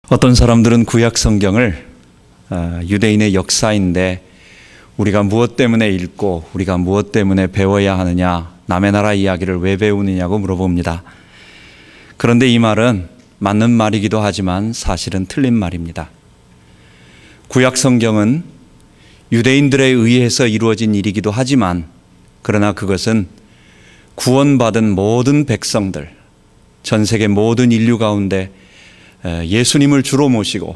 어떤 사람들은 구약 성경을 유대인의 역사인데 우리가 무엇 때문에 읽고 우리가 무엇 때문에 배워야 하느냐, 남의 나라 이야기를 왜 배우느냐고 물어봅니다. 그런데 이 말은 맞는 말이기도 하지만 사실은 틀린 말입니다. 구약 성경은 유대인들에 의해서 이루어진 일이기도 하지만 그러나 그것은 구원받은 모든 백성들, 전 세계 모든 인류 가운데 예수님을 주로 모시고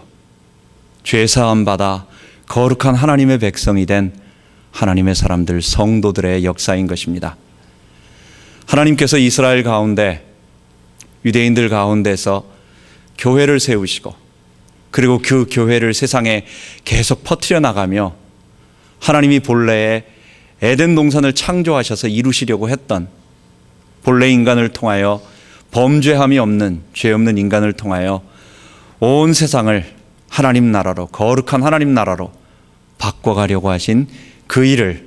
죄사함 받아 거룩한 하나님의 백성이 된 하나님의 사람들, 성도들의 역사인 것입니다. 하나님께서 이스라엘 가운데, 유대인들 가운데서 교회를 세우시고 그리고 그 교회를 세상에 계속 퍼뜨려 나가며 하나님이 본래에 에덴 동산을 창조하셔서 이루시려고 했던 본래 인간을 통하여 범죄함이 없는, 죄 없는 인간을 통하여 온 세상을 하나님 나라로, 거룩한 하나님 나라로 바꿔가려고 하신 그 일을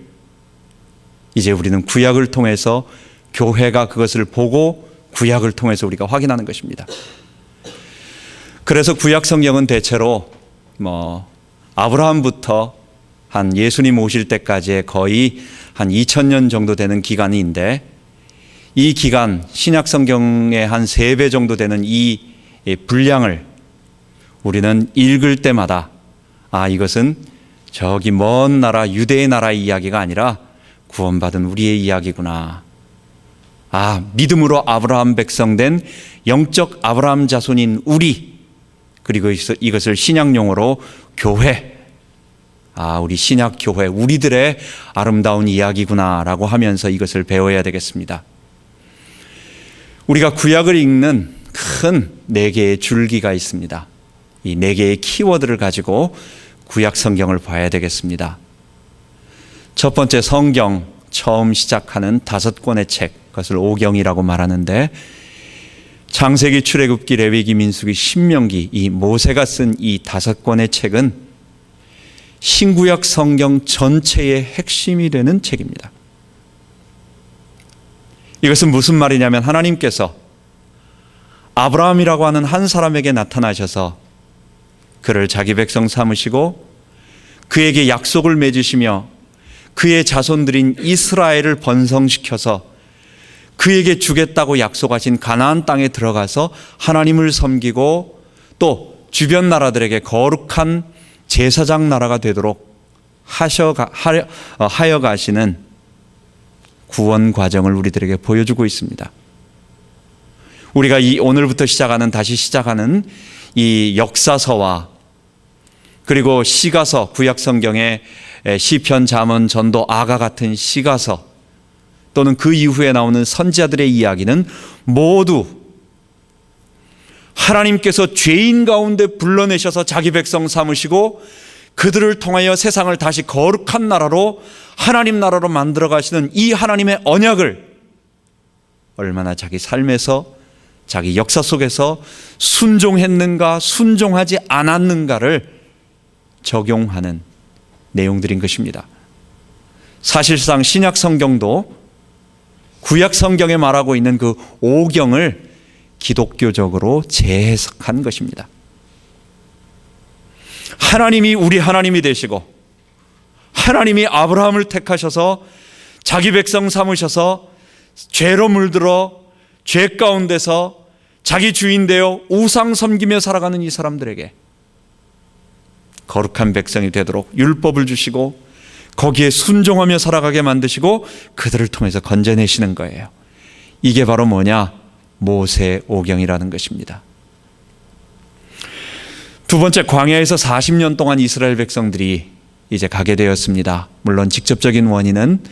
이제 우리는 구약을 통해서, 교회가 그것을 보고 구약을 통해서 우리가 확인하는 것입니다. 그래서 구약 성경은 대체로 아브라함부터 한 예수님 오실 때까지의 거의 한 2000년 정도 되는 기간인데, 이 기간, 신약 성경의 한 3배 정도 되는 이 분량을 우리는 읽을 때마다 이것은 저기 먼 나라, 유대의 나라의 이야기가 아니라 구원받은 우리의 이야기구나. 믿음으로 아브라함 백성된 영적 아브라함 자손인 우리, 그리고 이것을 신약 용어로 교회, 우리 신약 교회, 우리들의 아름다운 이야기구나라고 하면서 이것을 배워야 되겠습니다. 우리가 구약을 읽는 큰 4개의 줄기가 있습니다. 이 4개의 키워드를 가지고 구약 성경을 봐야 되겠습니다. 첫 번째, 성경 처음 시작하는 5권의 책, 그것을 오경이라고 말하는데, 창세기, 출애굽기, 레위기, 민수기, 신명기, 이 모세가 쓴 이 5권의 책은 신구약 성경 전체의 핵심이 되는 책입니다. 이것은 무슨 말이냐면, 하나님께서 아브라함이라고 하는 한 사람에게 나타나셔서 그를 자기 백성 삼으시고 그에게 약속을 맺으시며 그의 자손들인 이스라엘을 번성시켜서 그에게 주겠다고 약속하신 가나안 땅에 들어가서 하나님을 섬기고 또 주변 나라들에게 거룩한 제사장 나라가 되도록 하여 가시는 구원 과정을 우리들에게 보여주고 있습니다. 우리가 오늘부터 다시 시작하는 이 역사서와 그리고 시가서, 구약 성경의 시편, 잠언, 전도, 아가 같은 시가서 또는 그 이후에 나오는 선지자들의 이야기는 모두 하나님께서 죄인 가운데 불러내셔서 자기 백성 삼으시고 그들을 통하여 세상을 다시 거룩한 나라로, 하나님 나라로 만들어 가시는 이 하나님의 언약을 얼마나 자기 삶에서, 자기 역사 속에서 순종했는가, 순종하지 않았는가를 적용하는 내용들인 것입니다. 사실상 신약 성경도 구약 성경에 말하고 있는 그 오경을 기독교적으로 재해석한 것입니다. 하나님이 우리 하나님이 되시고 하나님이 아브라함을 택하셔서 자기 백성 삼으셔서 죄로 물들어 죄 가운데서 자기 주인 되어 우상 섬기며 살아가는 이 사람들에게 거룩한 백성이 되도록 율법을 주시고 거기에 순종하며 살아가게 만드시고 그들을 통해서 건져내시는 거예요. 이게 바로 뭐냐? 모세 오경이라는 것입니다. 두 번째, 광야에서 40년 동안 이스라엘 백성들이 이제 가게 되었습니다. 물론 직접적인 원인은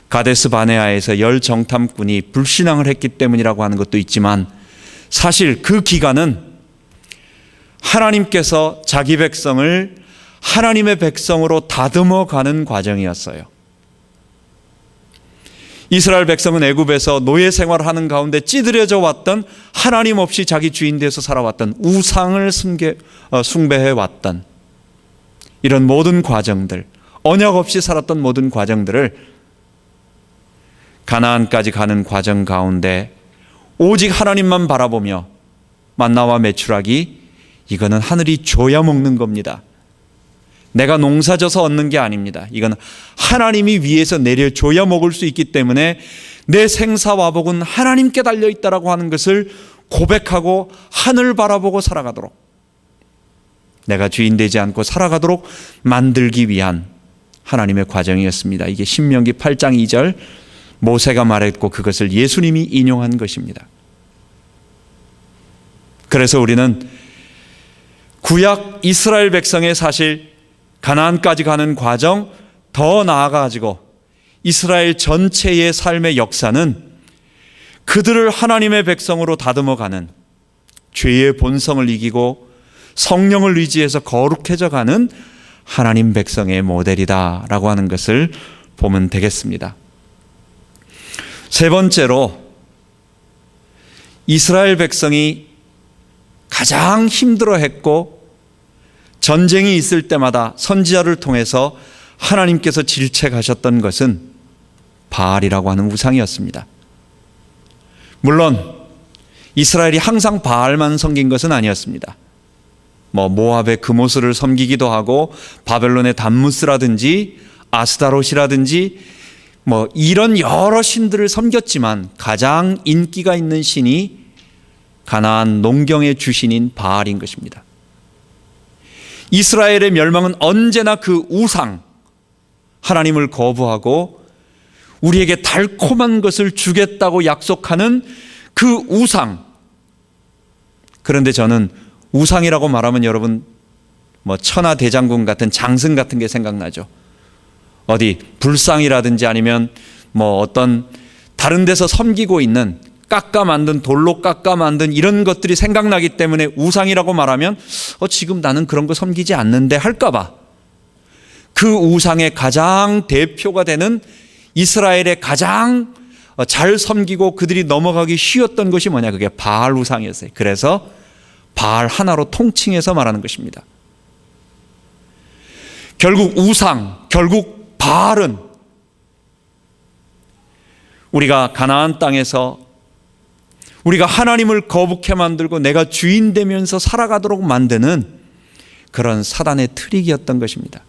가데스 바네아에서 열 정탐꾼이 불신앙을 했기 때문이라고 하는 것도 있지만, 사실 그 기간은 하나님께서 자기 백성을 하나님의 백성으로 다듬어 가는 과정이었어요. 이스라엘 백성은 애굽에서 노예 생활을 하는 가운데 찌들여져 왔던, 하나님 없이 자기 주인 되어서 살아왔던, 우상을 숭배해 왔던 이런 모든 과정들, 언약 없이 살았던 모든 과정들을 가나안까지 가는 과정 가운데 오직 하나님만 바라보며 만나와 메추라기 이거는 하늘이 줘야 먹는 겁니다. 내가 농사져서 얻는 게 아닙니다. 이건 하나님이 위에서 내려줘야 먹을 수 있기 때문에 내 생사화복은 하나님께 달려있다라고 하는 것을 고백하고 하늘 바라보고 살아가도록, 내가 주인 되지 않고 살아가도록 만들기 위한 하나님의 과정이었습니다. 이게 신명기 8장 2절 모세가 말했고 그것을 예수님이 인용한 것입니다. 그래서 우리는 구약 이스라엘 백성의 사실 가나안까지 가는 과정, 더 나아가지고 이스라엘 전체의 삶의 역사는 그들을 하나님의 백성으로 다듬어가는, 죄의 본성을 이기고 성령을 의지해서 거룩해져 가는 하나님 백성의 모델이다라고 하는 것을 보면 되겠습니다. 세 번째로, 이스라엘 백성이 가장 힘들어했고 전쟁이 있을 때마다 선지자를 통해서 하나님께서 질책하셨던 것은 바알이라고 하는 우상이었습니다. 물론 이스라엘이 항상 바알만 섬긴 것은 아니었습니다. 모압의 그모스를 섬기기도 하고 바벨론의 담무스라든지 아스다롯이라든지 이런 여러 신들을 섬겼지만 가장 인기가 있는 신이 가나안 농경의 주신인 바알인 것입니다. 이스라엘의 멸망은 언제나 그 우상, 하나님을 거부하고 우리에게 달콤한 것을 주겠다고 약속하는 그 우상. 그런데 저는 우상이라고 말하면 여러분 천하대장군 같은 장승 같은 게 생각나죠. 어디 불상이라든지 아니면 어떤 다른 데서 섬기고 있는 깎아 만든, 돌로 깎아 만든 이런 것들이 생각나기 때문에 우상이라고 말하면 지금 나는 그런 거 섬기지 않는데 할까봐, 그 우상의 가장 대표가 되는 이스라엘의 가장 잘 섬기고 그들이 넘어가기 쉬웠던 것이 뭐냐, 그게 바알 우상이었어요. 그래서 바알 하나로 통칭해서 말하는 것입니다. 결국 우상, 결국 바알은 우리가 가나안 땅에서 우리가 하나님을 거북해 만들고 내가 주인 되면서 살아가도록 만드는 그런 사단의 트릭이었던 것입니다.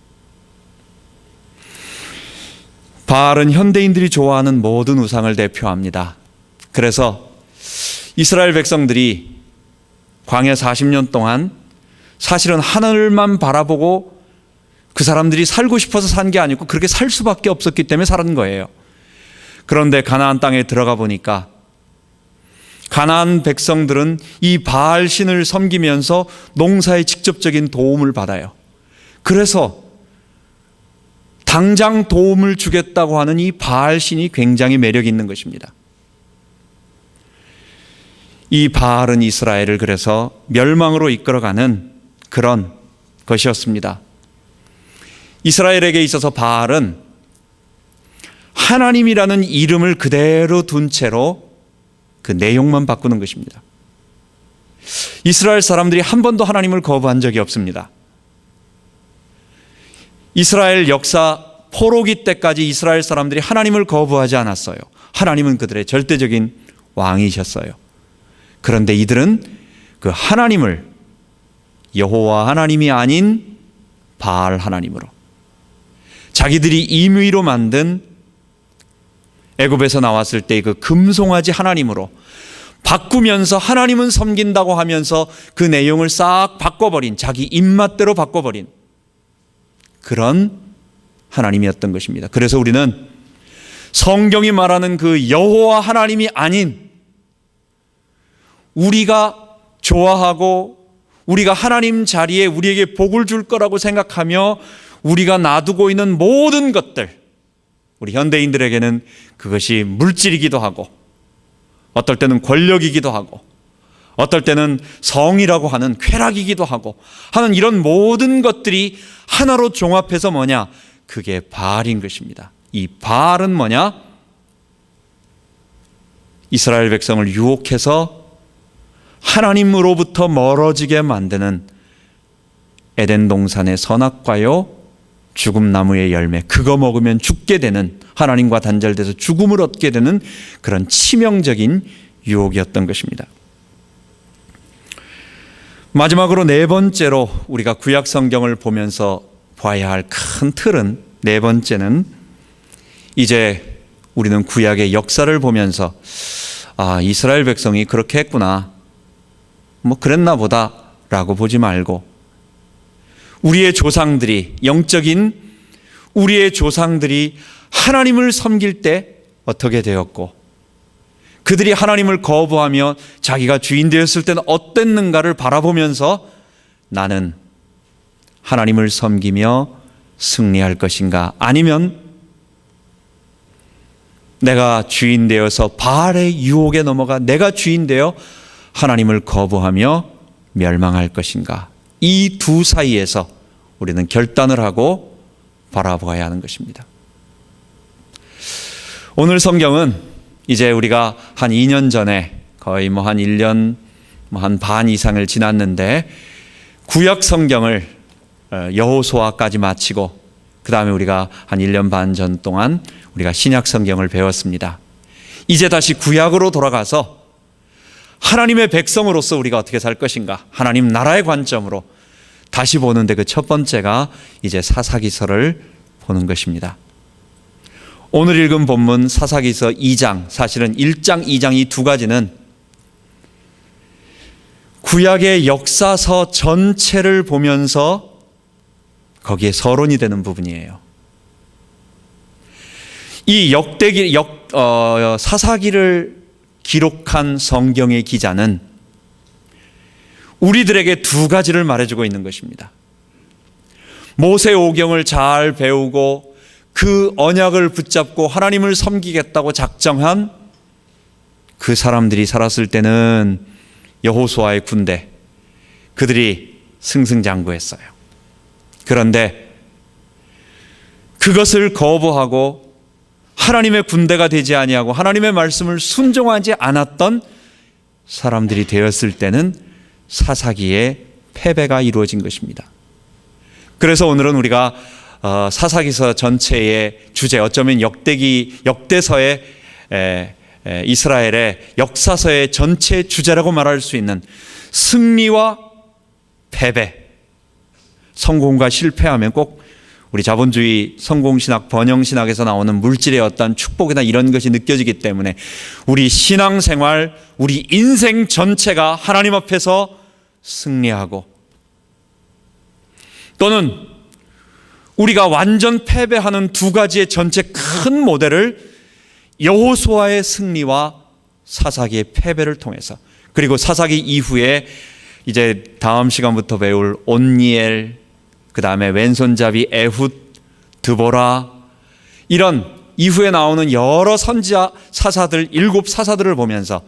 바알은 현대인들이 좋아하는 모든 우상을 대표합니다. 그래서 이스라엘 백성들이 광야 40년 동안 사실은 하늘만 바라보고 그 사람들이 살고 싶어서 산 게 아니고 그렇게 살 수밖에 없었기 때문에 살은 거예요. 그런데 가나안 땅에 들어가 보니까 가나안 백성들은 이 바알 신을 섬기면서 농사에 직접적인 도움을 받아요. 그래서 당장 도움을 주겠다고 하는 이 바알 신이 굉장히 매력 있는 것입니다. 이 바알은 이스라엘을 그래서 멸망으로 이끌어가는 그런 것이었습니다. 이스라엘에게 있어서 바알은 하나님이라는 이름을 그대로 둔 채로 그 내용만 바꾸는 것입니다. 이스라엘 사람들이 한 번도 하나님을 거부한 적이 없습니다. 이스라엘 역사 포로기 때까지 이스라엘 사람들이 하나님을 거부하지 않았어요. 하나님은 그들의 절대적인 왕이셨어요. 그런데 이들은 그 하나님을 여호와 하나님이 아닌 바알 하나님으로, 자기들이 임의로 만든 애굽에서 나왔을 때 그 금송아지 하나님으로 바꾸면서 하나님은 섬긴다고 하면서 그 내용을 싹 바꿔버린, 자기 입맛대로 바꿔버린 그런 하나님이었던 것입니다. 그래서 우리는 성경이 말하는 그 여호와 하나님이 아닌, 우리가 좋아하고 우리가 하나님 자리에 우리에게 복을 줄 거라고 생각하며 우리가 놔두고 있는 모든 것들, 우리 현대인들에게는 그것이 물질이기도 하고 어떨 때는 권력이기도 하고 어떨 때는 성이라고 하는 쾌락이기도 하고 하는 이런 모든 것들이 하나로 종합해서 뭐냐, 그게 바알인 것입니다. 이 바알은 뭐냐, 이스라엘 백성을 유혹해서 하나님으로부터 멀어지게 만드는 에덴 동산의 선악과요 죽음 나무의 열매, 그거 먹으면 죽게 되는, 하나님과 단절돼서 죽음을 얻게 되는 그런 치명적인 유혹이었던 것입니다. 마지막으로 네 번째로 우리가 구약 성경을 보면서 봐야 할 큰 틀은, 네 번째는 이제 우리는 구약의 역사를 보면서 이스라엘 백성이 그렇게 했구나, 뭐 그랬나 보다 라고 보지 말고, 우리의 조상들이, 영적인 우리의 조상들이 하나님을 섬길 때 어떻게 되었고, 그들이 하나님을 거부하며 자기가 주인 되었을 때는 어땠는가를 바라보면서 나는 하나님을 섬기며 승리할 것인가, 아니면 내가 주인 되어서 바알의 유혹에 넘어가 내가 주인 되어 하나님을 거부하며 멸망할 것인가, 이 두 사이에서 우리는 결단을 하고 바라봐야 하는 것입니다. 오늘 성경은 이제 우리가 한 2년 전에, 거의 한 1년 한 반 이상을 지났는데, 구약 성경을 여호수아까지 마치고 그 다음에 우리가 한 1년 반 전 동안 우리가 신약 성경을 배웠습니다. 이제 다시 구약으로 돌아가서 하나님의 백성으로서 우리가 어떻게 살 것인가, 하나님 나라의 관점으로 다시 보는데, 그 첫 번째가 이제 사사기서를 보는 것입니다. 오늘 읽은 본문 사사기서 2장, 사실은 1장, 2장 이 두 가지는 구약의 역사서 전체를 보면서 거기에 서론이 되는 부분이에요. 이 사사기를 기록한 성경의 기자는 우리들에게 두 가지를 말해주고 있는 것입니다. 모세오경을 잘 배우고 그 언약을 붙잡고 하나님을 섬기겠다고 작정한 그 사람들이 살았을 때는 여호수아의 군대, 그들이 승승장구했어요. 그런데 그것을 거부하고 하나님의 군대가 되지 아니하고 하나님의 말씀을 순종하지 않았던 사람들이 되었을 때는 사사기의 패배가 이루어진 것입니다. 그래서 오늘은 우리가 사사기서 전체의 주제, 어쩌면 역대서의 이스라엘의 역사서의 전체 주제라고 말할 수 있는 승리와 패배, 성공과 실패하면 꼭 우리 자본주의 성공신학, 번영신학에서 나오는 물질의 어떤 축복이나 이런 것이 느껴지기 때문에 우리 신앙생활, 우리 인생 전체가 하나님 앞에서 승리하고, 또는 우리가 완전 패배하는 두 가지의 전체 큰 모델을 여호수아의 승리와 사사기의 패배를 통해서, 그리고 사사기 이후에 이제 다음 시간부터 배울 온니엘, 그 다음에 왼손잡이 에훗, 드보라, 이런 이후에 나오는 여러 선지자 사사들, 7 사사들을 보면서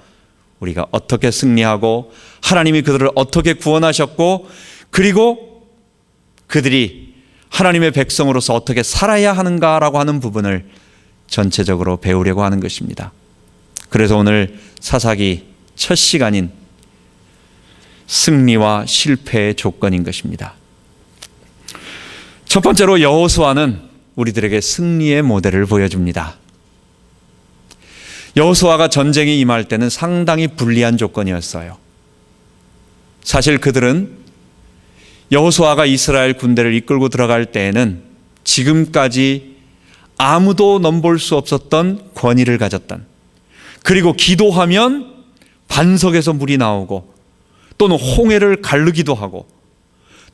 우리가 어떻게 승리하고 하나님이 그들을 어떻게 구원하셨고, 그리고 그들이 하나님의 백성으로서 어떻게 살아야 하는가라고 하는 부분을 전체적으로 배우려고 하는 것입니다. 그래서 오늘 사사기 첫 시간인 승리와 실패의 조건인 것입니다. 첫 번째로 여호수아는 우리들에게 승리의 모델을 보여줍니다. 여호수아가 전쟁에 임할 때는 상당히 불리한 조건이었어요. 사실 그들은 여호수아가 이스라엘 군대를 이끌고 들어갈 때에는 지금까지 아무도 넘볼 수 없었던 권위를 가졌던, 그리고 기도하면 반석에서 물이 나오고, 또는 홍해를 가르기도 하고,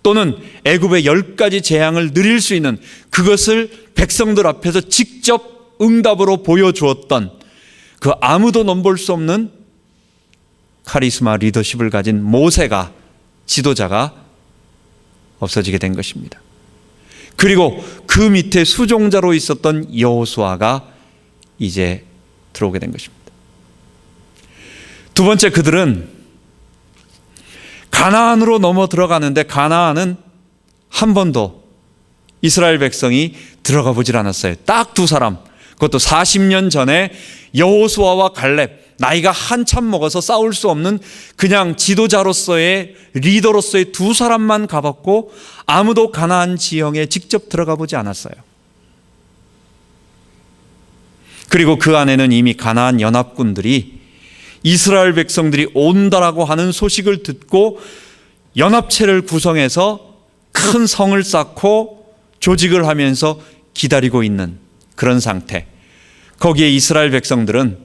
또는 애굽의 10가지 재앙을 누릴 수 있는, 그것을 백성들 앞에서 직접 응답으로 보여주었던 그 아무도 넘볼 수 없는 카리스마 리더십을 가진 모세가, 지도자가 없어지게 된 것입니다. 그리고 그 밑에 수종자로 있었던 여호수아가 이제 들어오게 된 것입니다. 두 번째, 그들은 가나안으로 넘어 들어가는데, 가나안은 한 번도 이스라엘 백성이 들어가 보질 않았어요. 딱 두 사람, 그것도 40년 전에 여호수아와 갈렙, 나이가 한참 먹어서 싸울 수 없는 그냥 지도자로서의, 리더로서의 두 사람만 가봤고, 아무도 가나안 지형에 직접 들어가 보지 않았어요. 그리고 그 안에는 이미 가나안 연합군들이 이스라엘 백성들이 온다라고 하는 소식을 듣고 연합체를 구성해서 큰 성을 쌓고 조직을 하면서 기다리고 있는 그런 상태. 거기에 이스라엘 백성들은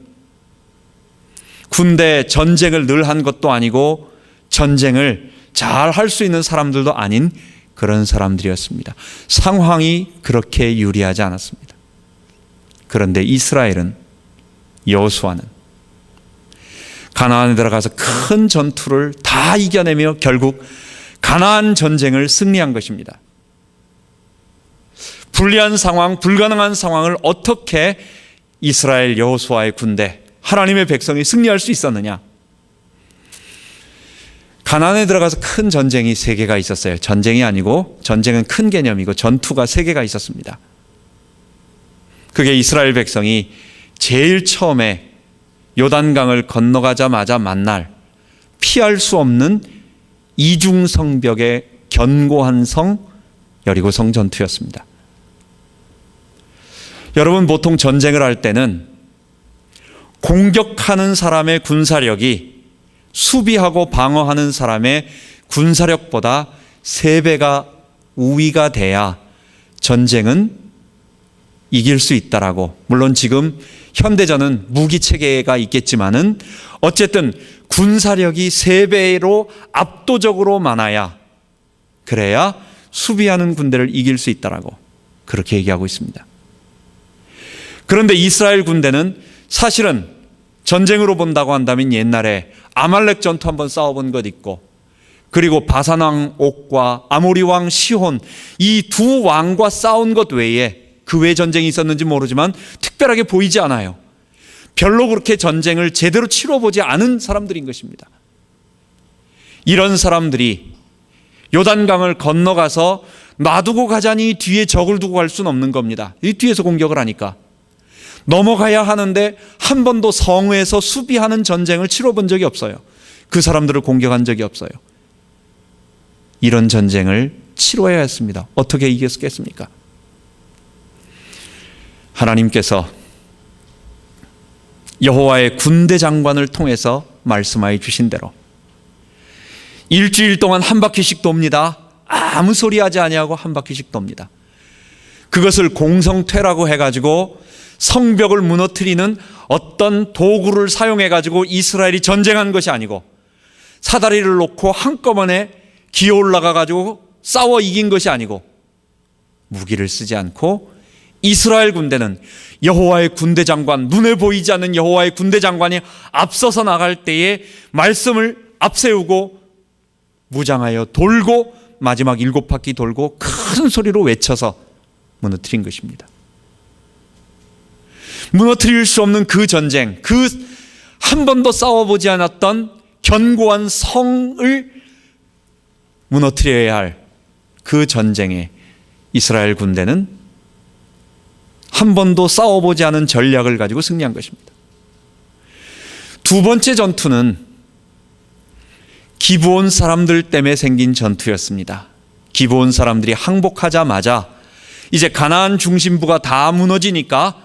군대 전쟁을 늘 한 것도 아니고 전쟁을 잘 할 수 있는 사람들도 아닌 그런 사람들이었습니다. 상황이 그렇게 유리하지 않았습니다. 그런데 이스라엘은, 여호수아는 가나안에 들어가서 큰 전투를 다 이겨내며 결국 가나안 전쟁을 승리한 것입니다. 불리한 상황, 불가능한 상황을 어떻게 이스라엘 여호수아의 군대, 하나님의 백성이 승리할 수 있었느냐? 가나안에 들어가서 큰 전쟁이 3개가 있었어요. 전쟁이 아니고, 전쟁은 큰 개념이고 전투가 3개가 있었습니다. 그게 이스라엘 백성이 제일 처음에 요단강을 건너가자마자 만날 피할 수 없는 이중성벽의 견고한 성, 여리고성 전투였습니다. 여러분, 보통 전쟁을 할 때는 공격하는 사람의 군사력이 수비하고 방어하는 사람의 군사력보다 3배가 우위가 돼야 전쟁은 이길 수 있다라고. 물론 지금 현대전은 무기체계가 있겠지만은 어쨌든 군사력이 3배로 압도적으로 많아야, 그래야 수비하는 군대를 이길 수 있다라고 그렇게 얘기하고 있습니다. 그런데 이스라엘 군대는 사실은 전쟁으로 본다고 한다면 옛날에 아말렉 전투 한번 싸워본 것 있고, 그리고 바산왕 옥과 아모리 왕 시혼, 이 2 왕과 싸운 것 외에 그 외에 전쟁이 있었는지 모르지만 특별하게 보이지 않아요. 별로 그렇게 전쟁을 제대로 치러보지 않은 사람들인 것입니다. 이런 사람들이 요단강을 건너가서 놔두고 가자니 뒤에 적을 두고 갈 수는 없는 겁니다. 이 뒤에서 공격을 하니까 넘어가야 하는데 한 번도 성에서 수비하는 전쟁을 치러본 적이 없어요. 그 사람들을 공격한 적이 없어요. 이런 전쟁을 치러야 했습니다. 어떻게 이겼겠습니까? 하나님께서 여호와의 군대 장관을 통해서 말씀하여 주신 대로 일주일 동안 한 바퀴씩 돕니다. 아무 소리 하지 아니하고 한 바퀴씩 돕니다. 그것을 공성퇴라고 해가지고 성벽을 무너뜨리는 어떤 도구를 사용해가지고 이스라엘이 전쟁한 것이 아니고, 사다리를 놓고 한꺼번에 기어 올라가가지고 싸워 이긴 것이 아니고, 무기를 쓰지 않고 이스라엘 군대는 여호와의 군대 장관, 눈에 보이지 않는 여호와의 군대 장관이 앞서서 나갈 때에 말씀을 앞세우고 무장하여 돌고 마지막 7바퀴 돌고 큰 소리로 외쳐서 무너뜨린 것입니다. 무너뜨릴 수 없는 그 전쟁, 그 한 번도 싸워보지 않았던 견고한 성을 무너뜨려야 할 그 전쟁에 이스라엘 군대는 한 번도 싸워보지 않은 전략을 가지고 승리한 것입니다. 2번째 전투는 기브온 사람들 때문에 생긴 전투였습니다. 기브온 사람들이 항복하자마자 이제 가나안 중심부가 다 무너지니까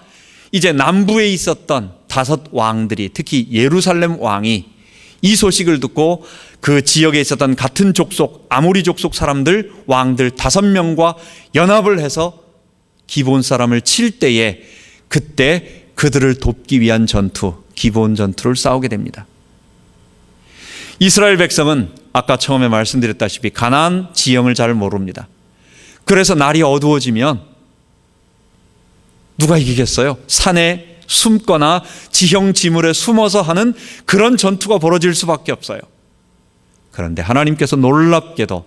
이제 남부에 있었던 5 왕들이, 특히 예루살렘 왕이 이 소식을 듣고 그 지역에 있었던 같은 족속, 아모리 족속 사람들, 왕들 5명과 연합을 해서 기브온 사람을 칠 때에, 그때 그들을 돕기 위한 전투, 기브온 전투를 싸우게 됩니다. 이스라엘 백성은 아까 처음에 말씀드렸다시피 가나안 지형을 잘 모릅니다. 그래서 날이 어두워지면 누가 이기겠어요? 산에 숨거나 지형 지물에 숨어서 하는 그런 전투가 벌어질 수밖에 없어요. 그런데 하나님께서 놀랍게도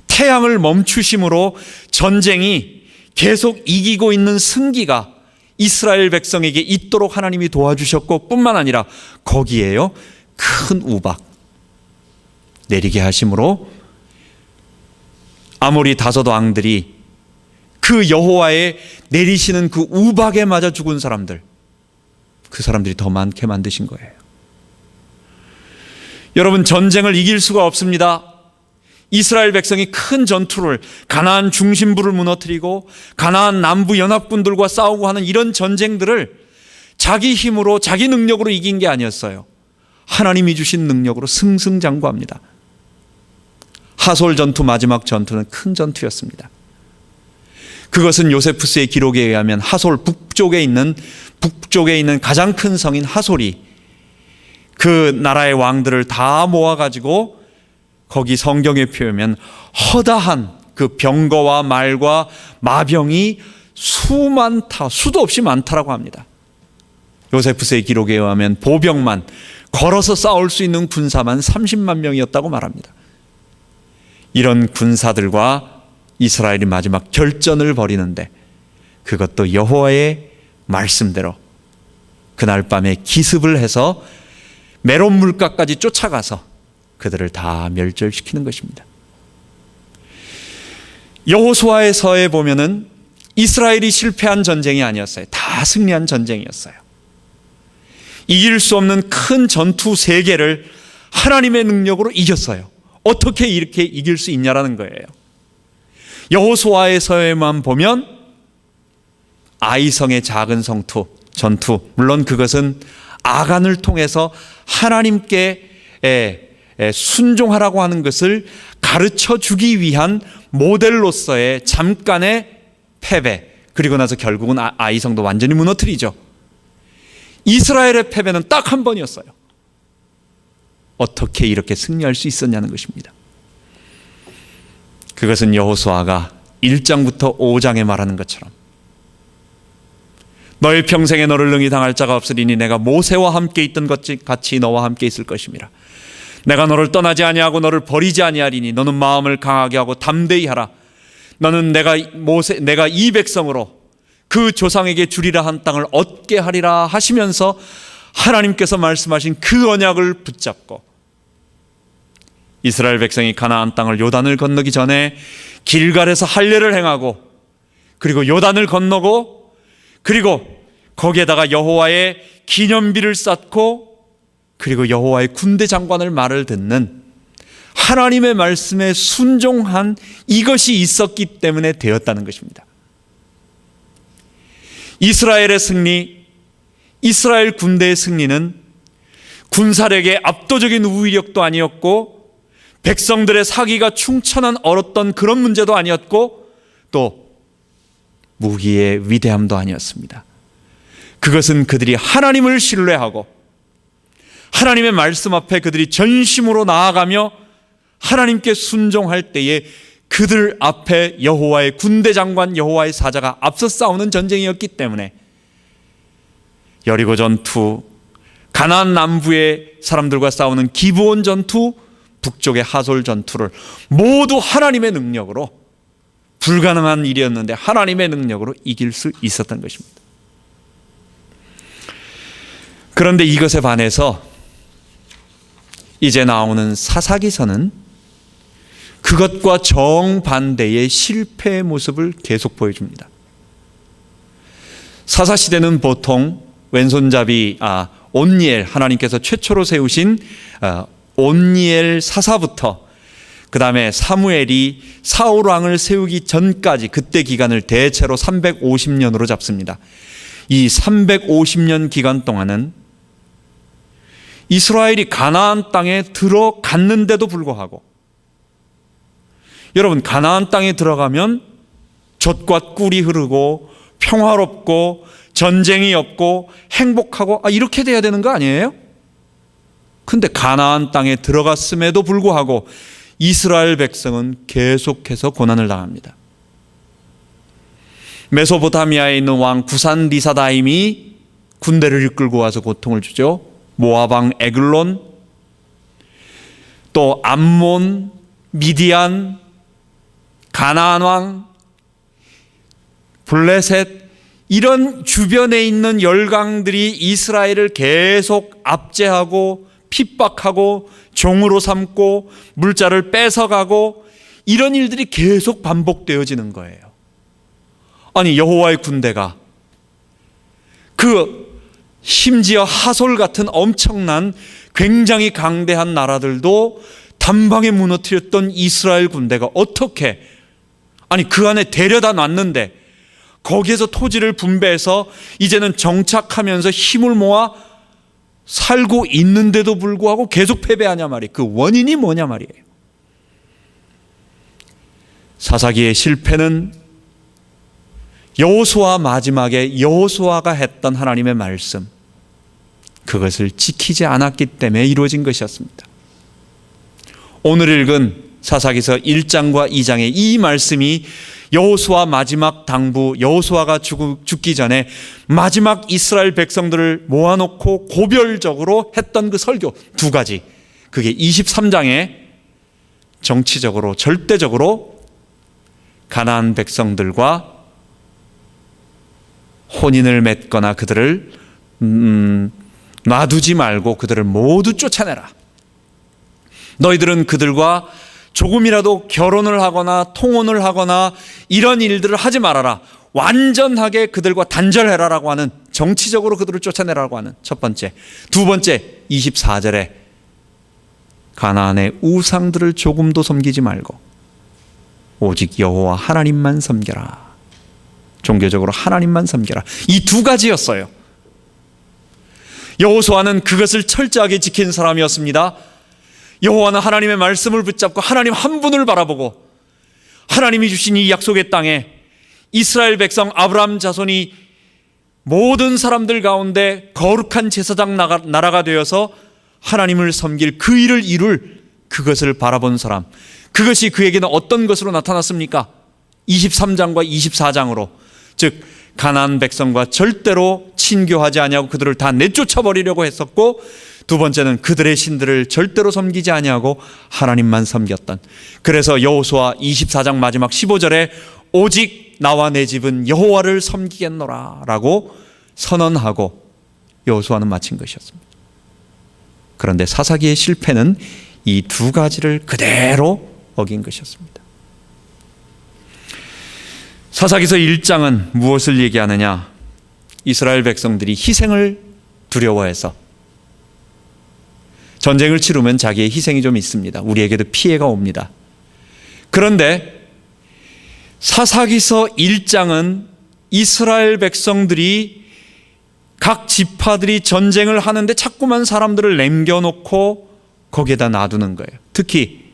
태양을 멈추심으로 전쟁이 계속 이기고 있는 승기가 이스라엘 백성에게 있도록 하나님이 도와주셨고, 뿐만 아니라 거기에요 큰 우박 내리게 하심으로 아모리 5 왕들이 그 여호와의 내리시는 그 우박에 맞아 죽은 사람들, 그 사람들이 더 많게 만드신 거예요. 여러분, 전쟁을 이길 수가 없습니다. 이스라엘 백성이 큰 전투를, 가나안 중심부를 무너뜨리고 가나안 남부 연합군들과 싸우고 하는 이런 전쟁들을 자기 힘으로, 자기 능력으로 이긴 게 아니었어요. 하나님이 주신 능력으로 승승장구합니다. 하솔 전투, 마지막 전투는 큰 전투였습니다. 그것은 요세푸스의 기록에 의하면 하솔 북쪽에 있는 가장 큰 성인 하솔이 그 나라의 왕들을 다 모아가지고 거기 성경에 표현하면 허다한 그 병거와 말과 마병이 수도 없이 많다라고 합니다. 요세푸스의 기록에 의하면 보병만 걸어서 싸울 수 있는 군사만 30만 명이었다고 말합니다. 이런 군사들과 이스라엘이 마지막 결전을 벌이는데 그것도 여호와의 말씀대로 그날 밤에 기습을 해서 메론 물가까지 쫓아가서 그들을 다 멸절시키는 것입니다. 여호수아서에 보면은 이스라엘이 실패한 전쟁이 아니었어요. 다 승리한 전쟁이었어요. 이길 수 없는 큰 전투 3개를 하나님의 능력으로 이겼어요. 어떻게 이렇게 이길 수 있냐라는 거예요. 여호수아서에만 보면 아이성의 작은 전투, 물론 그것은 아간을 통해서 하나님께 순종하라고 하는 것을 가르쳐 주기 위한 모델로서의 잠깐의 패배, 그리고 나서 결국은 아이성도 완전히 무너뜨리죠. 이스라엘의 패배는 딱 한 번이었어요. 어떻게 이렇게 승리할 수 있었냐는 것입니다. 그것은 여호수아가 1장부터 5장에 말하는 것처럼 너의 평생에 너를 능히 당할 자가 없으리니 내가 모세와 함께 있던 것 같이 너와 함께 있을 것임이라. 내가 너를 떠나지 아니하고 너를 버리지 아니하리니 너는 마음을 강하게 하고 담대히 하라. 너는 내가 이 백성으로 그 조상에게 주리라 한 땅을 얻게 하리라 하시면서 하나님께서 말씀하신 그 언약을 붙잡고 이스라엘 백성이 가나안 땅을 요단을 건너기 전에 길갈에서 할례를 행하고 그리고 요단을 건너고 그리고 거기에다가 여호와의 기념비를 쌓고 그리고 여호와의 군대 장관을 말을 듣는 하나님의 말씀에 순종한 이것이 있었기 때문에 되었다는 것입니다. 이스라엘의 승리, 이스라엘 군대의 승리는 군사력의 압도적인 우위력도 아니었고 백성들의 사기가 충천한 어떤 그런 문제도 아니었고 또 무기의 위대함도 아니었습니다. 그것은 그들이 하나님을 신뢰하고 하나님의 말씀 앞에 그들이 전심으로 나아가며 하나님께 순종할 때에 그들 앞에 여호와의 군대 장관, 여호와의 사자가 앞서 싸우는 전쟁이었기 때문에 여리고 전투, 가나안 남부의 사람들과 싸우는 기브온 전투, 북쪽의 하솔 전투를 모두 하나님의 능력으로, 불가능한 일이었는데 하나님의 능력으로 이길 수 있었던 것입니다. 그런데 이것에 반해서 이제 나오는 사사기서는 그것과 정반대의 실패의 모습을 계속 보여줍니다. 사사시대는 보통 왼손잡이 온니엘, 하나님께서 최초로 세우신 온니엘 사사부터 그 다음에 사무엘이 사울 왕을 세우기 전까지 그때 기간을 대체로 350년으로 잡습니다. 이 350년 기간 동안은 이스라엘이 가나안 땅에 들어갔는데도 불구하고, 여러분 가나안 땅에 들어가면 젖과 꿀이 흐르고 평화롭고 전쟁이 없고 행복하고 이렇게 돼야 되는 거 아니에요? 근데 가나안 땅에 들어갔음에도 불구하고 이스라엘 백성은 계속해서 고난을 당합니다. 메소포타미아에 있는 왕 구산 리사다임이 군대를 이끌고 와서 고통을 주죠. 모압 왕 에글론, 또 암몬, 미디안, 가나안 왕, 블레셋, 이런 주변에 있는 열강들이 이스라엘을 계속 압제하고 핍박하고 종으로 삼고 물자를 뺏어가고 이런 일들이 계속 반복되어지는 거예요. 아니 여호와의 군대가 심지어 하솔 같은 엄청난 굉장히 강대한 나라들도 단방에 무너뜨렸던 이스라엘 군대가 어떻게, 그 안에 데려다 놨는데 거기에서 토지를 분배해서 이제는 정착하면서 힘을 모아 살고 있는데도 불구하고 계속 패배하냐 말이에요. 그 원인이 뭐냐 말이에요. 사사기의 실패는 여호수아 마지막에 여호수아가 했던 하나님의 말씀, 그것을 지키지 않았기 때문에 이루어진 것이었습니다. 오늘 읽은 사사기서 1장과 2장의 이 말씀이 여호수아 마지막 당부, 여호수아가 죽기 전에 마지막 이스라엘 백성들을 모아놓고 고별적으로 했던 그 설교 두 가지, 그게 23장에 정치적으로 절대적으로 가나안 백성들과 혼인을 맺거나 그들을 놔두지 말고 그들을 모두 쫓아내라. 너희들은 그들과 조금이라도 결혼을 하거나 통혼을 하거나 이런 일들을 하지 말아라. 완전하게 그들과 단절해라라고 하는, 정치적으로 그들을 쫓아내라고 하는 첫 번째. 두 번째, 24절에 가나안의 우상들을 조금도 섬기지 말고 오직 여호와 하나님만 섬겨라. 종교적으로 하나님만 섬겨라. 이 두 가지였어요. 여호수아는 그것을 철저하게 지킨 사람이었습니다. 여호와는 하나님의 말씀을 붙잡고 하나님 한 분을 바라보고 하나님이 주신 이 약속의 땅에 이스라엘 백성 아브라함 자손이 모든 사람들 가운데 거룩한 제사장 나라가 되어서 하나님을 섬길 그 일을 이룰 그것을 바라본 사람, 그것이 그에게는 어떤 것으로 나타났습니까? 23장과 24장으로, 즉 가나안 백성과 절대로 친교하지 아니하고 그들을 다 내쫓아버리려고 했었고, 두 번째는 그들의 신들을 절대로 섬기지 아니하고 하나님만 섬겼던, 그래서 여호수아 24장 마지막 15절에 오직 나와 내 집은 여호와를 섬기겠노라 라고 선언하고 여호수아는 마친 것이었습니다. 그런데 사사기의 실패는 이 두 가지를 그대로 어긴 것이었습니다. 사사기서 1장은 무엇을 얘기하느냐? 이스라엘 백성들이 희생을 두려워해서, 전쟁을 치르면 자기의 희생이 좀 있습니다. 우리에게도 피해가 옵니다. 그런데 사사기서 1장은 이스라엘 백성들이 각 지파들이 전쟁을 하는데 자꾸만 사람들을 남겨놓고 거기에다 놔두는 거예요. 특히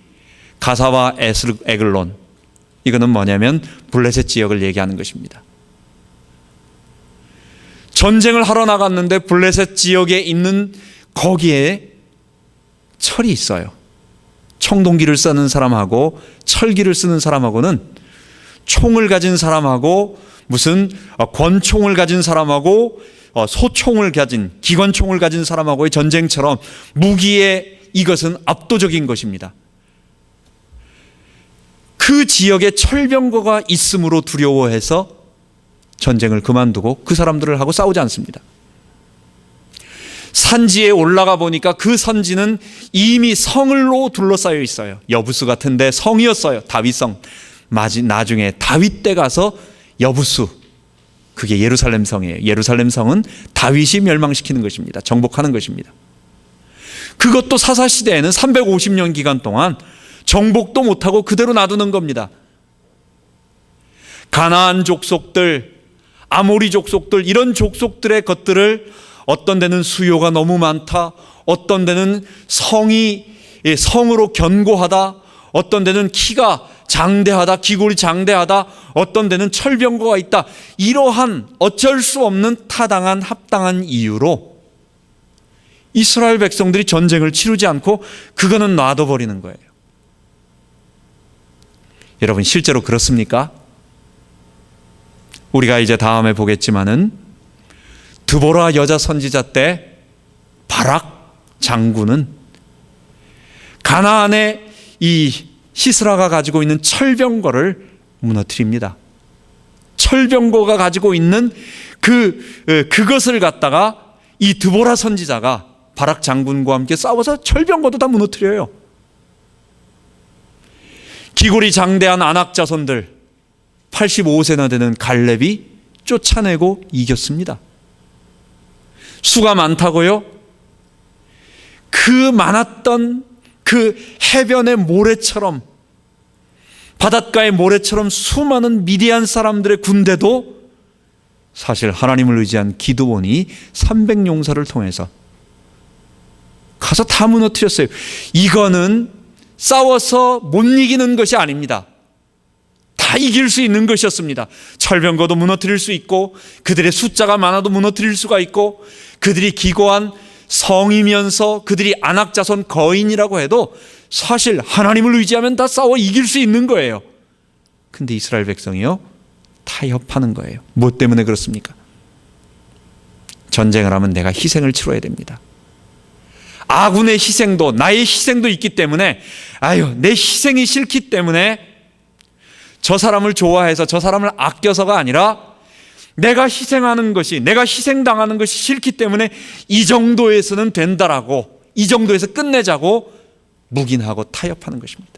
가사와 에글론, 이거는 뭐냐면 블레셋 지역을 얘기하는 것입니다. 전쟁을 하러 나갔는데 블레셋 지역에 있는 거기에 철이 있어요. 청동기를 쓰는 사람하고 철기를 쓰는 사람하고는, 총을 가진 사람하고 무슨 권총을 가진 사람하고 소총을 가진, 기관총을 가진 사람하고의 전쟁처럼 무기의 이것은 압도적인 것입니다. 그 지역에 철병거가 있음으로 두려워해서 전쟁을 그만두고 그 사람들을 하고 싸우지 않습니다. 산지에 올라가 보니까 그 산지는 이미 성을로 둘러싸여 있어요. 여부수 같은데 성이었어요. 다윗성. 나중에 다윗 때 가서 여부수, 그게 예루살렘 성이에요. 예루살렘 성은 다윗이 멸망시키는 것입니다. 정복하는 것입니다. 그것도 사사시대에는 350년 기간 동안 정복도 못하고 그대로 놔두는 겁니다. 가나안 족속들, 아모리 족속들, 이런 족속들의 것들을 어떤 데는 수요가 너무 많다, 어떤 데는 성으로 견고하다, 어떤 데는 키가 장대하다, 기골이 장대하다, 어떤 데는 철병거가 있다, 이러한 어쩔 수 없는 타당한 합당한 이유로 이스라엘 백성들이 전쟁을 치르지 않고 그거는 놔둬버리는 거예요. 여러분, 실제로 그렇습니까? 우리가 이제 다음에 보겠지만은 드보라 여자 선지자 때 바락 장군은 가나안의 이 시스라가 가지고 있는 철병거를 무너뜨립니다. 철병거가 가지고 있는 그것을 갖다가 이 드보라 선지자가 바락 장군과 함께 싸워서 철병거도 다 무너뜨려요. 기골이 장대한 아낙 자손들 85세나 되는 갈렙이 쫓아내고 이겼습니다. 수가 많다고요? 그 많았던 그 해변의 모래처럼, 바닷가의 모래처럼 수많은 미디안 사람들의 군대도 사실 하나님을 의지한 기드온이 300용사를 통해서 가서 다 무너뜨렸어요. 이거는 싸워서 못 이기는 것이 아닙니다. 이길 수 있는 것이었습니다. 철병거도 무너뜨릴 수 있고, 그들의 숫자가 많아도 무너뜨릴 수가 있고, 그들이 기고한 성이면서 그들이 안악자손 거인이라고 해도 사실 하나님을 의지하면 다 싸워 이길 수 있는 거예요. 근데 이스라엘 백성이요, 타협하는 거예요. 무엇 때문에 그렇습니까? 전쟁을 하면 내가 희생을 치러야 됩니다. 아군의 희생도 나의 희생도 있기 때문에, 내 희생이 싫기 때문에 저 사람을 좋아해서 저 사람을 아껴서가 아니라 내가 희생하는 것이, 내가 희생당하는 것이 싫기 때문에 이 정도에서는 된다라고, 이 정도에서 끝내자고 묵인하고 타협하는 것입니다.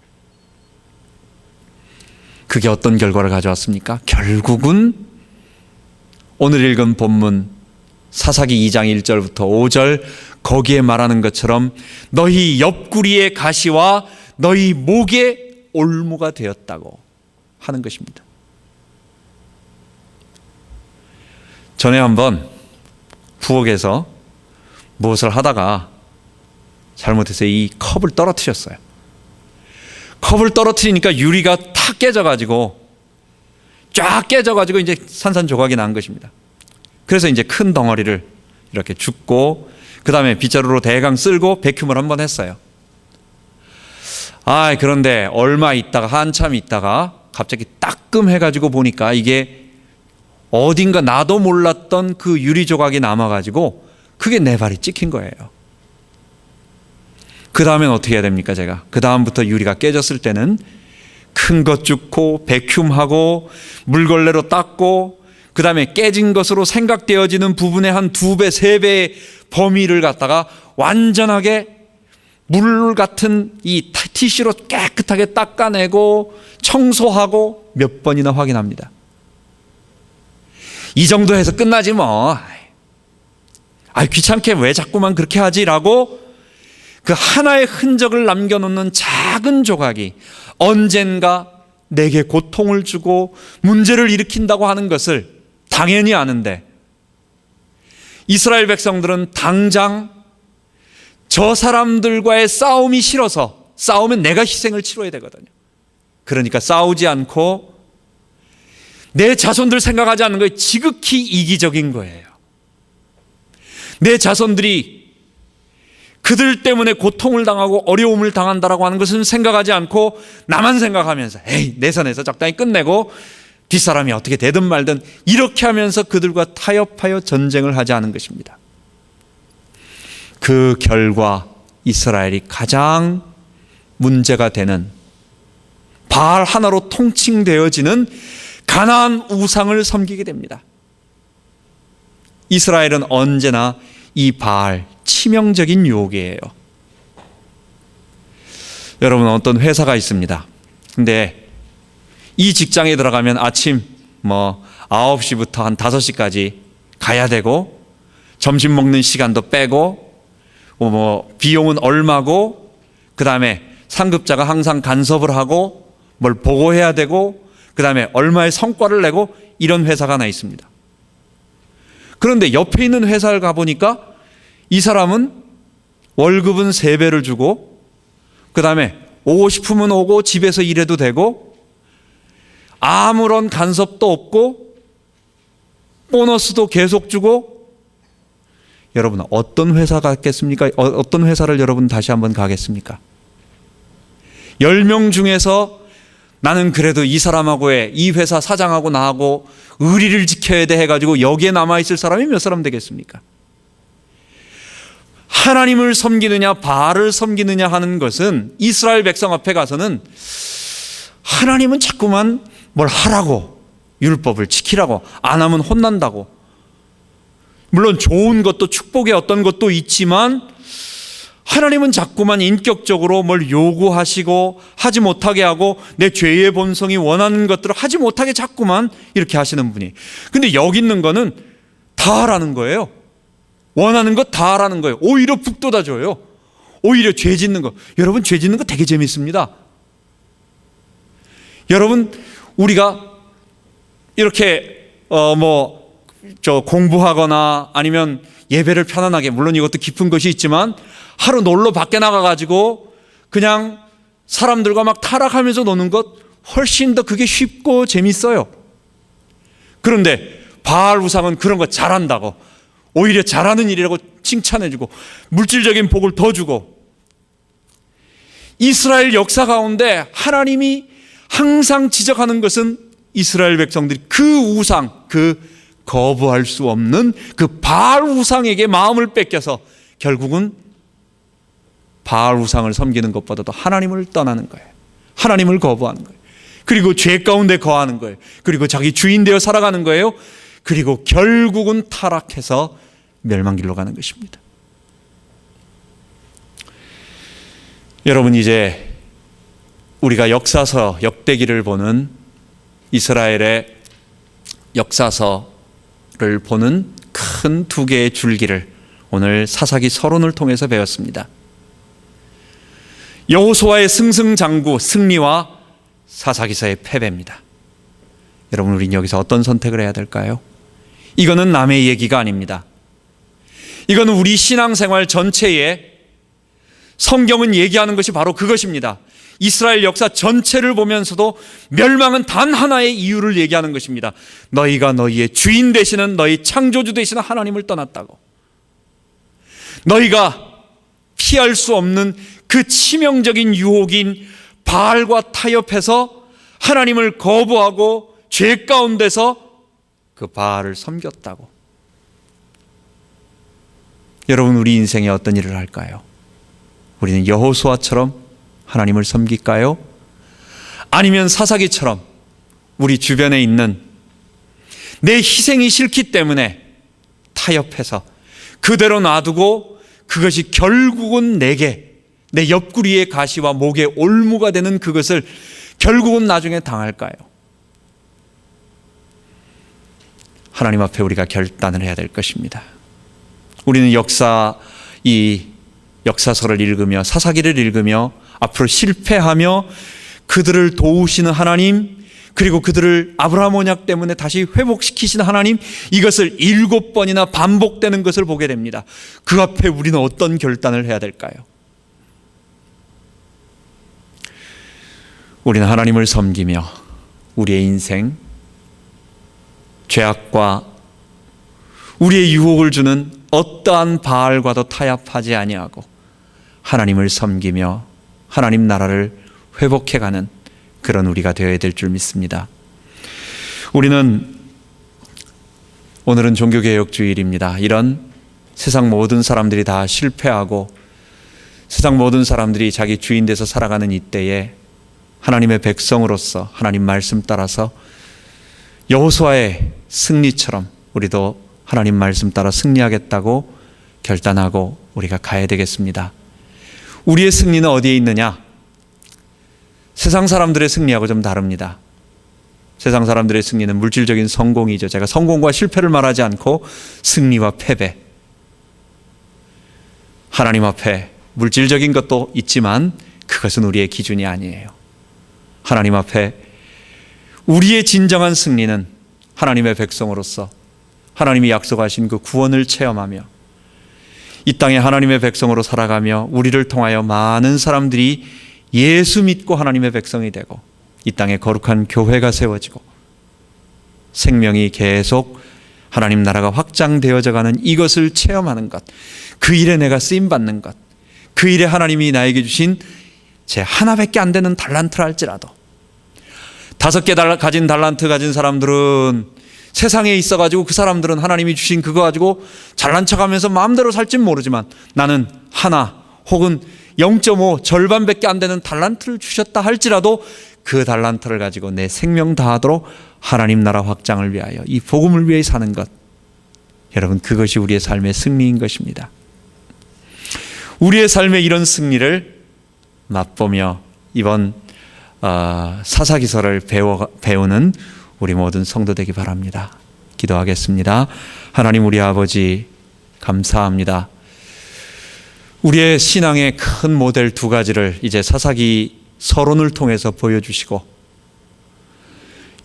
그게 어떤 결과를 가져왔습니까? 결국은 오늘 읽은 본문 사사기 2장 1절부터 5절 거기에 말하는 것처럼 너희 옆구리의 가시와 너희 목의 올무가 되었다고 하는 것입니다. 전에 한번 부엌에서 무엇을 하다가 잘못해서 이 컵을 떨어뜨렸어요. 컵을 떨어뜨리니까 유리가 탁 깨져가지고 쫙 깨져가지고 이제 산산조각이 난 것입니다. 그래서 이제 큰 덩어리를 이렇게 줍고 그 다음에 빗자루로 대강 쓸고 백큐을 한번 했어요. 그런데 얼마 있다가, 한참 있다가 갑자기 따끔해가지고 보니까 이게 어딘가 나도 몰랐던 그 유리 조각이 남아가지고 그게 내 발이 찍힌 거예요. 그 다음엔 어떻게 해야 됩니까? 제가 그 다음부터 유리가 깨졌을 때는 큰 것 줍고 백큐하고 물걸레로 닦고 그 다음에 깨진 것으로 생각되어지는 부분의 한 2배, 3배의 범위를 갖다가 완전하게 물 같은 이 티슈로 깨끗하게 닦아내고 청소하고 몇 번이나 확인합니다. 이 정도 해서 끝나지 뭐. 귀찮게 왜 자꾸만 그렇게 하지라고 그 하나의 흔적을 남겨놓는 작은 조각이 언젠가 내게 고통을 주고 문제를 일으킨다고 하는 것을 당연히 아는데, 이스라엘 백성들은 당장 저 사람들과의 싸움이 싫어서, 싸우면 내가 희생을 치러야 되거든요. 그러니까 싸우지 않고 내 자손들 생각하지 않는 거예요. 지극히 이기적인 거예요. 내 자손들이 그들 때문에 고통을 당하고 어려움을 당한다라고 하는 것은 생각하지 않고 나만 생각하면서 내 선에서 적당히 끝내고 뒷사람이 어떻게 되든 말든 이렇게 하면서 그들과 타협하여 전쟁을 하지 않은 것입니다. 그 결과 이스라엘이 가장 문제가 되는 바알 하나로 통칭되어지는 가나안 우상을 섬기게 됩니다. 이스라엘은 언제나 이 바알 치명적인 유혹이에요. 여러분, 어떤 회사가 있습니다. 근데 이 직장에 들어가면 아침 9시부터 한 5시까지 가야 되고, 점심 먹는 시간도 빼고, 비용은 얼마고, 그 다음에 상급자가 항상 간섭을 하고 뭘 보고해야 되고, 그 다음에 얼마의 성과를 내고, 이런 회사가 하나 있습니다. 그런데 옆에 있는 회사를 가보니까 이 사람은 월급은 3배를 주고, 그 다음에 오고 싶으면 오고 집에서 일해도 되고, 아무런 간섭도 없고, 보너스도 계속 주고. 여러분, 어떤 회사 같겠습니까? 어떤 회사를 여러분 다시 한번 가겠습니까? 10명 중에서 나는 그래도 이 사람하고의, 이 회사 사장하고 나하고 의리를 지켜야 돼 해가지고 여기에 남아있을 사람이 몇 사람 되겠습니까? 하나님을 섬기느냐 바알을 섬기느냐 하는 것은 이스라엘 백성 앞에 가서는 하나님은 자꾸만 뭘 하라고, 율법을 지키라고, 안 하면 혼난다고. 물론 좋은 것도 축복의 어떤 것도 있지만 하나님은 자꾸만 인격적으로 뭘 요구하시고 하지 못하게 하고 내 죄의 본성이 원하는 것들을 하지 못하게 자꾸만 이렇게 하시는 분이. 근데 여기 있는 거는 다 하라는 거예요. 원하는 것 다 하라는 거예요. 오히려 북돋아줘요. 오히려 죄 짓는 거. 여러분, 죄 짓는 거 되게 재밌습니다. 여러분, 우리가 이렇게 공부하거나 아니면 예배를 편안하게, 물론 이것도 깊은 것이 있지만 하루 놀러 밖에 나가가지고 그냥 사람들과 막 타락하면서 노는 것 훨씬 더 그게 쉽고 재밌어요. 그런데 바알 우상은 그런 거 잘한다고, 오히려 잘하는 일이라고 칭찬해주고 물질적인 복을 더 주고, 이스라엘 역사 가운데 하나님이 항상 지적하는 것은 이스라엘 백성들이 그 우상, 그 거부할 수 없는 그 바알 우상에게 마음을 뺏겨서 결국은 바알 우상을 섬기는 것보다도 하나님을 떠나는 거예요. 하나님을 거부하는 거예요. 그리고 죄 가운데 거하는 거예요. 그리고 자기 주인 되어 살아가는 거예요. 그리고 결국은 타락해서 멸망길로 가는 것입니다. 여러분, 이제 우리가 역사서, 역대기를 보는, 이스라엘의 역사서를 보는 큰 두 개의 줄기를 오늘 사사기 서론을 통해서 배웠습니다. 여호수아의 승승장구, 승리와 사사기서의 패배입니다. 여러분, 우리는 여기서 어떤 선택을 해야 될까요? 이거는 남의 얘기가 아닙니다. 이거는 우리 신앙생활 전체에 성경은 얘기하는 것이 바로 그것입니다. 이스라엘 역사 전체를 보면서도 멸망은 단 하나의 이유를 얘기하는 것입니다. 너희가 너희의 주인 되시는, 너희 창조주 되시는 하나님을 떠났다고. 너희가 피할 수 없는 그 치명적인 유혹인 바알과 타협해서 하나님을 거부하고 죄 가운데서 그 바알을 섬겼다고. 여러분, 우리 인생에 어떤 일을 할까요? 우리는 여호수아처럼 하나님을 섬길까요? 아니면 사사기처럼 우리 주변에 있는 내 희생이 싫기 때문에 타협해서 그대로 놔두고 그것이 결국은 내게, 내 옆구리의 가시와 목의 올무가 되는 그것을 결국은 나중에 당할까요? 하나님 앞에 우리가 결단을 해야 될 것입니다. 우리는 이 역사서를 읽으며 사사기를 읽으며 앞으로 실패하며 그들을 도우시는 하나님, 그리고 그들을 아브라함 언약 때문에 다시 회복시키시는 하나님, 이것을 7번이나 반복되는 것을 보게 됩니다. 그 앞에 우리는 어떤 결단을 해야 될까요? 우리는 하나님을 섬기며 우리의 인생, 죄악과 우리의 유혹을 주는 어떠한 바알과도 타협하지 아니하고 하나님을 섬기며 하나님 나라를 회복해가는 그런 우리가 되어야 될 줄 믿습니다. 오늘은 종교개혁주일입니다. 이런 세상 모든 사람들이 다 실패하고 세상 모든 사람들이 자기 주인 돼서 살아가는 이때에 하나님의 백성으로서 하나님 말씀 따라서 여호수아의 승리처럼 우리도 하나님 말씀 따라 승리하겠다고 결단하고 우리가 가야 되겠습니다. 우리의 승리는 어디에 있느냐? 세상 사람들의 승리하고 좀 다릅니다. 세상 사람들의 승리는 물질적인 성공이죠. 제가 성공과 실패를 말하지 않고 승리와 패배, 하나님 앞에 물질적인 것도 있지만 그것은 우리의 기준이 아니에요. 하나님 앞에 우리의 진정한 승리는 하나님의 백성으로서 하나님이 약속하신 그 구원을 체험하며 이 땅에 하나님의 백성으로 살아가며 우리를 통하여 많은 사람들이 예수 믿고 하나님의 백성이 되고 이 땅에 거룩한 교회가 세워지고 생명이 계속 하나님 나라가 확장되어져 가는 이것을 체험하는 것, 그 일에 내가 쓰임받는 것, 그 일에 하나님이 나에게 주신 제 하나밖에 안 되는 달란트를 할지라도 5개 가진 달란트 가진 사람들은 세상에 있어가지고 그 사람들은 하나님이 주신 그거 가지고 잘난 척하면서 마음대로 살진 모르지만 나는 하나 혹은 0.5 절반밖에 안 되는 달란트를 주셨다 할지라도 그 달란트를 가지고 내 생명 다하도록 하나님 나라 확장을 위하여 이 복음을 위해 사는 것, 여러분, 그것이 우리의 삶의 승리인 것입니다. 우리의 삶의 이런 승리를 맛보며 이번 사사기서를 배우는 우리 모든 성도 되기 바랍니다. 기도하겠습니다. 하나님, 우리 아버지 감사합니다. 우리의 신앙의 큰 모델 2가지를 이제 사사기 서론을 통해서 보여주시고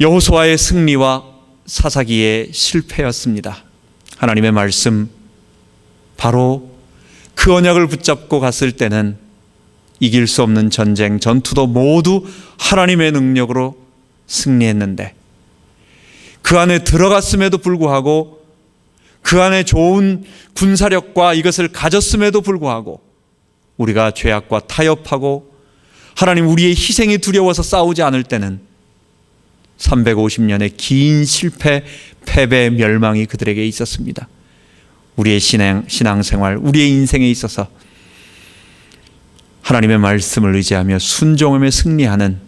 여호수아의 승리와 사사기의 실패였습니다. 하나님의 말씀, 바로 그 언약을 붙잡고 갔을 때는 이길 수 없는 전쟁, 전투도 모두 하나님의 능력으로 승리했는데 그 안에 들어갔음에도 불구하고 그 안에 좋은 군사력과 이것을 가졌음에도 불구하고 우리가 죄악과 타협하고 하나님 우리의 희생이 두려워서 싸우지 않을 때는 350년의 긴 실패, 패배, 멸망이 그들에게 있었습니다. 우리의 신앙생활, 우리의 인생에 있어서 하나님의 말씀을 의지하며 순종하며 승리하는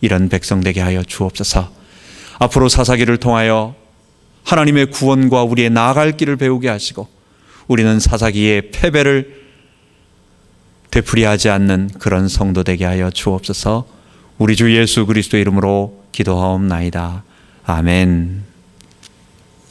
이런 백성 되게 하여 주옵소서. 앞으로 사사기를 통하여 하나님의 구원과 우리의 나아갈 길을 배우게 하시고 우리는 사사기의 패배를 되풀이하지 않는 그런 성도 되게 하여 주옵소서. 우리 주 예수 그리스도 이름으로 기도하옵나이다. 아멘.